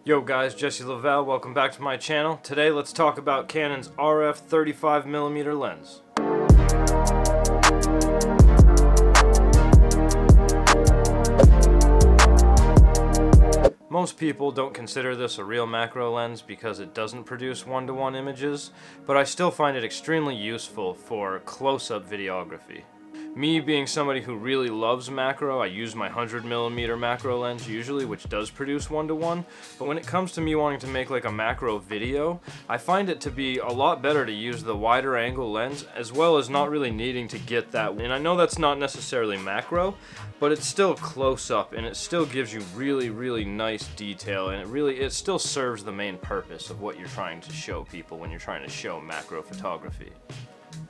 Yo guys, Jesse Lavelle, welcome back to my channel. Today let's talk about Canon's RF 35mm lens. Most people don't consider this a real macro lens because it doesn't produce one-to-one images, but I still find it extremely useful for close-up videography. Me being somebody who really loves macro, I use my 100mm macro lens usually, which does produce one-to-one, but when it comes to me wanting to make like a macro video, I find it to be a lot better to use the wider angle lens, as well as not really needing to get that. And I know that's not necessarily macro, but it's still close up and it still gives you really nice detail, and it still serves the main purpose of what you're trying to show people when you're trying to show macro photography.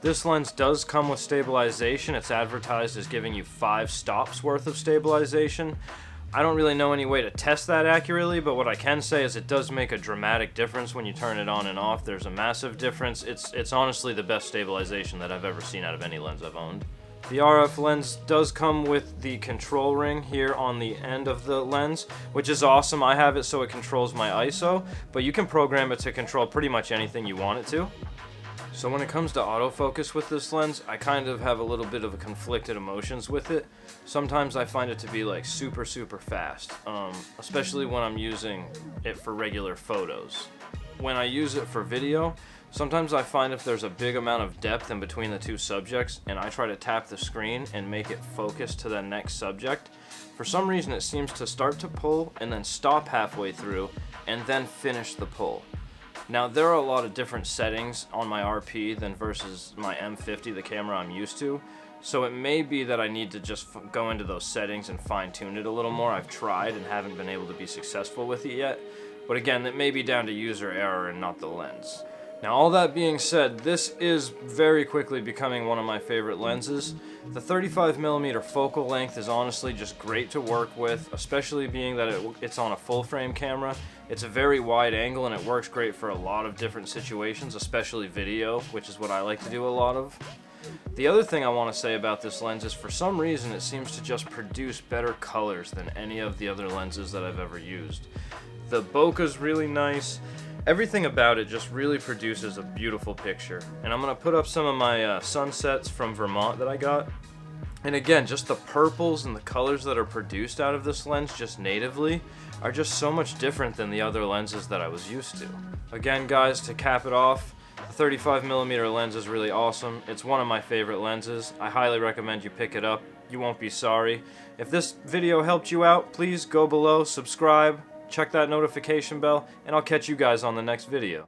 This lens does come with stabilization. It's advertised as giving you 5 stops worth of stabilization. I don't really know any way to test that accurately, but what I can say is it does make a dramatic difference when you turn it on and off. There's a massive difference. It's honestly the best stabilization that I've ever seen out of any lens I've owned. The RF lens does come with the control ring here on the end of the lens, which is awesome. I have it so it controls my ISO, but you can program it to control pretty much anything you want it to. So when it comes to autofocus with this lens, I kind of have a little bit of a conflicted emotions with it. Sometimes I find it to be like super fast, especially when I'm using it for regular photos. When I use it for video, sometimes I find if there's a big amount of depth in between the two subjects and I try to tap the screen and make it focus to the next subject, for some reason it seems to start to pull and then stop halfway through and then finish the pull. Now, there are a lot of different settings on my RP than versus my M50, the camera I'm used to, so it may be that I need to just go into those settings and fine-tune it a little more. I've tried and haven't been able to be successful with it yet, but again, it may be down to user error and not the lens. Now, all that being said, this is very quickly becoming one of my favorite lenses. The 35mm focal length is honestly just great to work with, especially being that it's on a full-frame camera. It's a very wide angle and it works great for a lot of different situations, especially video, which is what I like to do a lot of. The other thing I want to say about this lens is for some reason it seems to just produce better colors than any of the other lenses that I've ever used. The bokeh's really nice. Everything about it just really produces a beautiful picture. And I'm going to put up some of my sunsets from Vermont that I got. And again, just the purples and the colors that are produced out of this lens just natively are just so much different than the other lenses that I was used to. Again guys, to cap it off, the 35mm lens is really awesome. It's one of my favorite lenses. I highly recommend you pick it up. You won't be sorry. If this video helped you out, please go below, subscribe, check that notification bell, and I'll catch you guys on the next video.